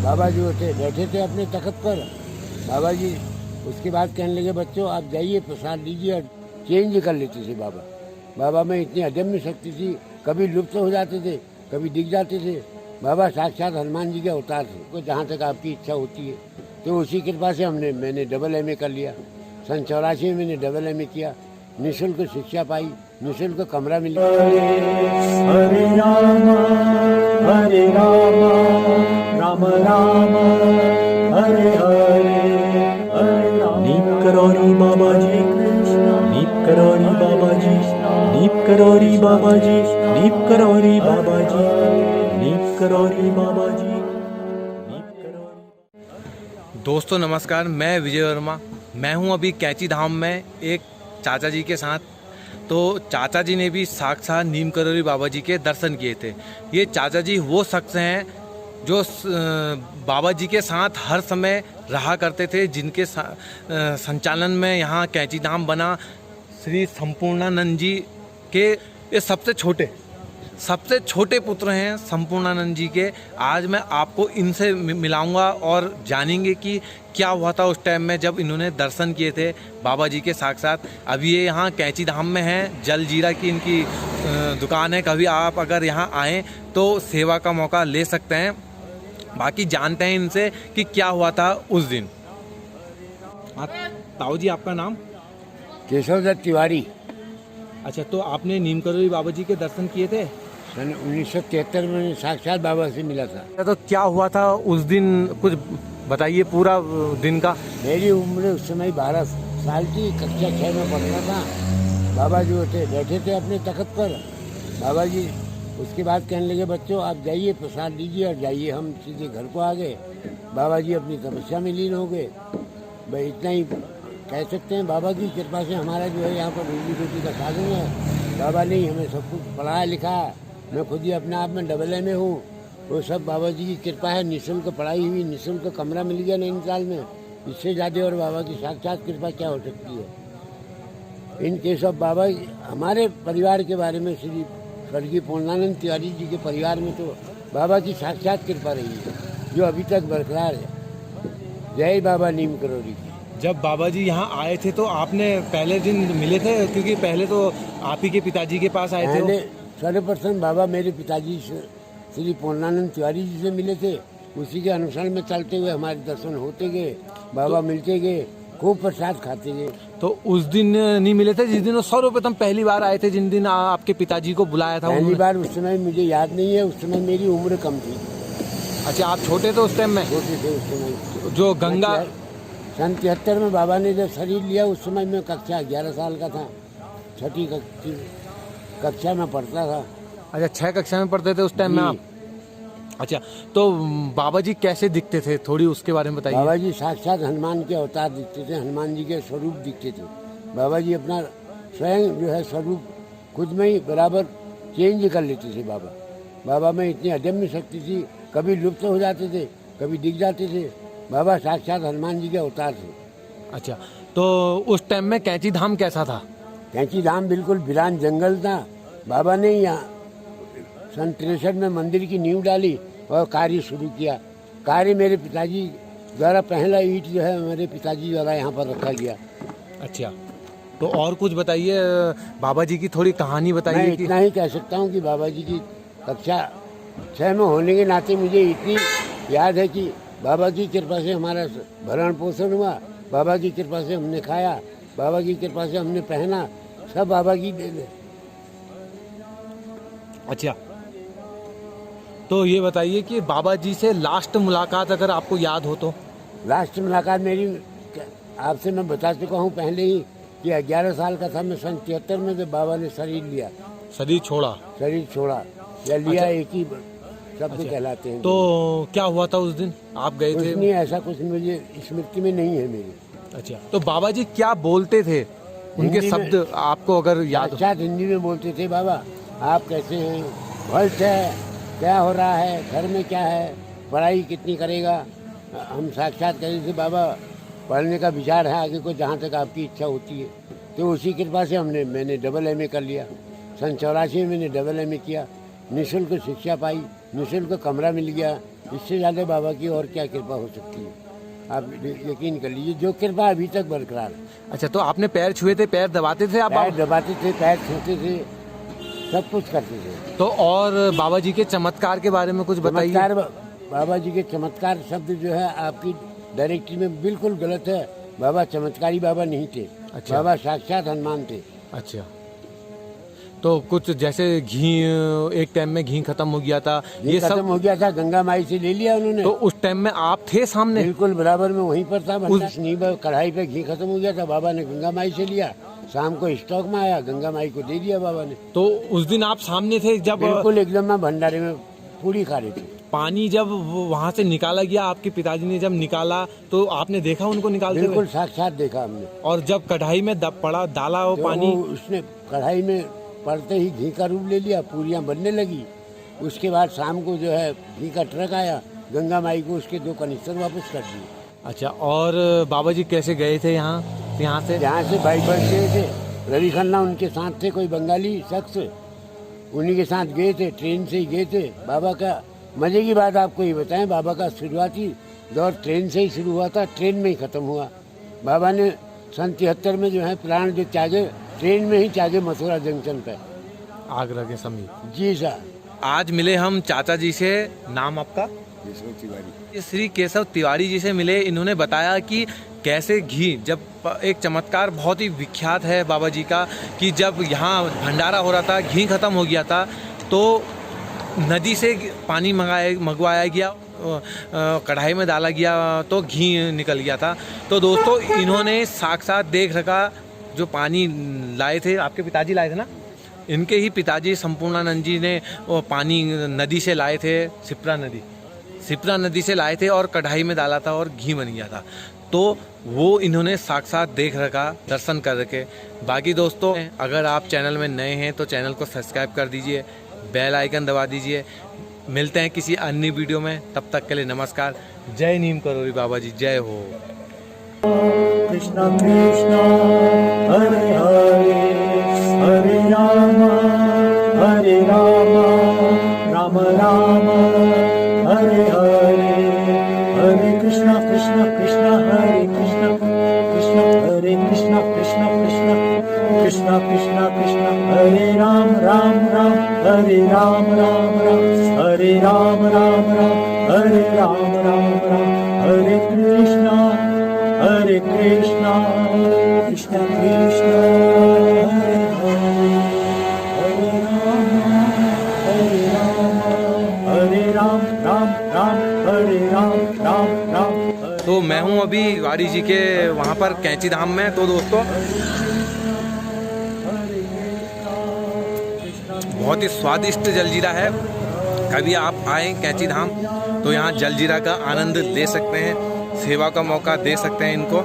बाबा जी होते बैठे थे अपने तख्त पर। बाबा जी उसके बाद कहने लगे, बच्चों आप जाइए प्रसाद लीजिए, और चेंज कर लेते थे बाबा। बाबा में इतनी अदम्य शक्ति थी, कभी लुप्त हो जाते थे, कभी दिख जाते थे। बाबा साक्षात हनुमान जी के अवतार थे। को जहाँ तक आपकी इच्छा होती है, तो उसी कृपा से मैंने डबल MA कर लिया। सन 84 में मैंने डबल MA किया, निःशुल्क शिक्षा पाई, निःशुल्क कमरा मिल गया। हरे राम राम राम हरे हरे हरे राम। नीप करोरी बाबा जी कृष्ण, नीप करोरी बाबा जी, नीप करोरी बाबा जी, नीप करोरी बाबा जी, नीप करोरी बाबा जी, नीप करोरी। दोस्तों नमस्कार, मैं विजय वर्मा। मैं हूं अभी कैंची धाम में एक चाचा जी के साथ। तो चाचा जी ने भी साक्षात नीम करोली बाबा जी के दर्शन किए थे। ये चाचा जी वो शख्स हैं जो बाबा जी के साथ हर समय रहा करते थे, जिनके संचालन में यहाँ कैंची धाम बना। श्री संपूर्णानंद जी के ये सबसे छोटे पुत्र हैं संपूर्णानंद जी के। आज मैं आपको इनसे मिलाऊंगा और जानेंगे कि क्या हुआ था उस टाइम में जब इन्होंने दर्शन किए थे बाबा जी के साक्षात। अभी ये यहाँ कैंची धाम में हैं, जल जीरा की इनकी दुकान है। कभी आप अगर यहाँ आएँ तो सेवा का मौका ले सकते हैं। बाकी जानते हैं इनसे कि क्या हुआ था उस दिन। ताऊ जी, आपका नाम? केशव दत्त तिवारी। अच्छा, तो आपने नीम करोली बाबा जी के दर्शन किए थे? सन 1973 में मैंने साक्षात बाबा से मिला था। तो क्या हुआ था उस दिन, कुछ बताइए पूरा दिन का। मेरी उम्र उस समय 12 साल की, कक्षा 6 में पढ़ता था। बाबा जी होते बैठे थे अपने तख्त पर। बाबा जी उसके बाद कहने लगे, बच्चों आप जाइए प्रसाद लीजिए, और जाइए। हम सीधे घर को आ गए। बाबा जी अपनी तपस्या में लीन हो गए। भाई इतना ही कह सकते हैं। बाबा की कृपा से हमारा जो है यहाँ पर रोजी रोटी का साधन है। बाबा ने ही हमें सब कुछ पढ़ाया लिखा। मैं खुद ही अपने आप में डबल MA हूँ। वो सब बाबा जी की कृपा है। निःशुल्क पढ़ाई हुई, निःशुल्क कमरा मिल गया नैनीताल में। इससे ज़्यादा और बाबा की साक्षात कृपा क्या हो सकती है। इन केस ऑफ बाबा हमारे परिवार के बारे में, श्री स्वर्गीय पूर्णानंद तिवारी जी के परिवार में तो बाबा की साक्षात कृपा रही है, जो अभी तक बरकरार है। जय बाबा नीम करोली। जब बाबा जी यहाँ आए थे तो आपने पहले दिन मिले थे? क्योंकि पहले तो आप ही के पिताजी के पास आए थे। पहले सर्वप्रथम बाबा मेरे पिताजी श्री पूर्णानंद तिवारी जी से मिले थे। उसी के अनुसरण में चलते हुए हमारे दर्शन होते गए, बाबा मिलते गए, खूब प्रसाद खाते गए। तो उस दिन नहीं मिले थे जिस दिन वो सर्वप्रथम पहली बार आए थे, जिन दिन आपके पिताजी को बुलाया था? पहली बार उस समय मुझे याद नहीं है, उस समय मेरी उम्र कम थी। अच्छा, आप छोटे थे उस टाइम में? छोटे थे उस समय। जो गंगा सन 73 में बाबा ने जब शरीर लिया, उस समय मैं कक्षा 11 साल का था। छठी कक्षा में पढ़ता था। अच्छा, 6 कक्षा में पढ़ते थे उस टाइम में आप? अच्छा, तो बाबा जी कैसे दिखते थे, थोड़ी उसके बारे में बताइए। बाबा जी साक्षात हनुमान के अवतार दिखते थे, हनुमान जी के स्वरूप दिखते थे। बाबा जी अपना स्वयं जो है स्वरूप खुद में ही बराबर चेंज कर लेते थे बाबा। बाबा में इतनी अदम्य शक्ति थी, कभी लुप्त हो जाते थे, कभी दिख जाते थे। बाबा साक्षात हनुमान जी के अवतार थे। अच्छा, तो उस टाइम में कैंची धाम कैसा था? कैंची धाम बिल्कुल वीरान जंगल था। बाबा ने यहाँ सन 63 में मंदिर की नींव डाली और कार्य शुरू किया। कार्य मेरे पिताजी द्वारा, पहला ईंट जो है मेरे पिताजी द्वारा यहाँ पर रखा गया। अच्छा, तो और कुछ बताइए, बाबा जी की थोड़ी कहानी बताइए। मैं इतना ही कह सकता हूँ कि बाबा जी की कक्षा 6 में होने के नाते मुझे इतनी याद है कि बाबा की कृपा से हमारा भरण पोषण हुआ, बाबा की कृपा से हमने खाया, बाबा की कृपा से हमने पहना, सब बाबा की देन है। अच्छा, तो ये बताइए कि बाबा जी से लास्ट मुलाकात अगर आपको याद हो तो? लास्ट मुलाकात मेरी आपसे मैं बता चुका हूँ पहले ही कि 11 साल का था मैं, सन 73 में जब बाबा ने शरीर लिया। शरीर छोड़ा या लिया, अच्छा। एक ही शब्द कहलाते हैं। तो क्या हुआ था उस दिन, आप गए थे? नहीं, ऐसा कुछ मुझे स्मृति में नहीं है मेरी। अच्छा, तो बाबा जी क्या बोलते थे, उनके शब्द आपको अगर याद हो? साक्षात हिंदी में बोलते थे, बाबा आप कैसे हैं, भल्ट है, क्या हो रहा है, घर में क्या है, पढ़ाई कितनी करेगा। हम साक्षात कहे थे, बाबा पढ़ने का विचार है आगे को, जहाँ तक आपकी इच्छा होती है। तो उसी कृपा से मैंने डबल MA कर लिया। सन 84 में मैंने डबल MA किया, निःशुल्क शिक्षा पाई, निःशुल्क कमरा मिल गया, इससे ज़्यादा बाबा की और क्या कृपा हो सकती है। आप यकीन कर लीजिए, जो कृपा अभी तक बरकरार है। अच्छा, तो आपने पैर छुए थे, पैर दबाते थे आप? पैर दबाते थे, पैर छूते थे, सब कुछ करते थे। तो और बाबा जी के चमत्कार के बारे में कुछ बताइए। चमत्कार, बाबा जी के चमत्कार शब्द जो है आपकी डायरेक्टरी में बिल्कुल गलत है। बाबा चमत्कारी बाबा नहीं थे। अच्छा। बाबा साक्षात हनुमान थे। अच्छा, तो कुछ जैसे घी, एक टाइम में घी खत्म हो गया था, ये खत्म सब हो गया था, गंगा माई से ले लिया उन्होंने। तो उस टाइम में आप थे सामने? बिल्कुल बराबर में वहीं पर था। भंडार कढ़ाई पे घी खत्म हो गया था, बाबा ने गंगा माई से लिया, शाम को स्टॉक में आया, गंगा माई को दे दिया बाबा ने। तो उस दिन आप सामने थे जब बिल्कुल एकदम मैं भंडारे में पूरी खा रही थी। पानी जब वहाँ से निकाला गया, आपके पिताजी ने जब निकाला तो आपने देखा उनको निकालते हुए? बिल्कुल साक्षात देखा हमने। और जब कढ़ाई में पड़ा डाला वो तो पानी, उसने कढ़ाई में पड़ते ही घी का रूप ले लिया, पूरियां बनने लगी। उसके बाद शाम को जो है घी का ट्रक आया, गंगा माई को उसके 2 कनिस्तर वापस कर दिए। अच्छा, और बाबा जी कैसे गए थे यहाँ से? जहाँ से बाइक पर गए थे, रवि खन्ना उनके साथ थे, कोई बंगाली शख्स, उन्हीं के साथ गए थे, ट्रेन से ही गए थे। बाबा का मजे की बात आपको ये बताएं, बाबा का शुरुआती दौर ट्रेन से ही शुरू हुआ था, ट्रेन में ही खत्म हुआ। बाबा ने सन 73 में जो है प्राण जो त्यागे, ट्रेन में ही त्यागे, मथुरा जंक्शन पे, आगरा के समीप। जी सर। आज मिले हम चाचा जी से। नाम आपका? केशव तिवारी। ये श्री केशव तिवारी जी से मिले। इन्होंने बताया कि कैसे घी, जब एक चमत्कार बहुत ही विख्यात है बाबा जी का, कि जब यहाँ भंडारा हो रहा था, घी खत्म हो गया था, तो नदी से पानी मंगवाया गया, कढ़ाई में डाला गया तो घी निकल गया था। तो दोस्तों, इन्होंने साक्षात देख रखा। जो पानी लाए थे, आपके पिताजी लाए थे ना, इनके ही पिताजी संपूर्णानंद जी ने वो पानी नदी से लाए थे, सिप्रा नदी से लाए थे और कढ़ाई में डाला था और घी बन गया था। तो वो इन्होंने साक्षात देख रखा, दर्शन कर रखे। बाकी दोस्तों, अगर आप चैनल में नए हैं तो चैनल को सब्सक्राइब कर दीजिए, बेल आइकन दबा दीजिए। मिलते हैं किसी अन्य वीडियो में, तब तक के लिए नमस्कार। जय नीम करोली बाबा जी, जय हो। कृष्णा कृष्णा हरे हरे, हरे राम राम राम हरे हरे, हरे कृष्णा कृष्णा कृष्णा हरे कृष्णा, कृष्णा हरे कृष्णा कृष्णा कृष्णा, कृष्णा कृष्णा कृष्णा हरे राम राम हरे राम हरे राम हरे राम हरे कृष्णा कृष्णा कृष्णा हरे हरे, हरे राम राम हरे राम। तो मैं हूँ अभी वाड़ी जी के वहाँ पर कैंची धाम में। तो दोस्तों, बहुत ही स्वादिष्ट जलजीरा है। कभी आप आए कैंची धाम तो यहाँ जलजीरा का आनंद ले सकते हैं, सेवा का मौका दे सकते हैं इनको।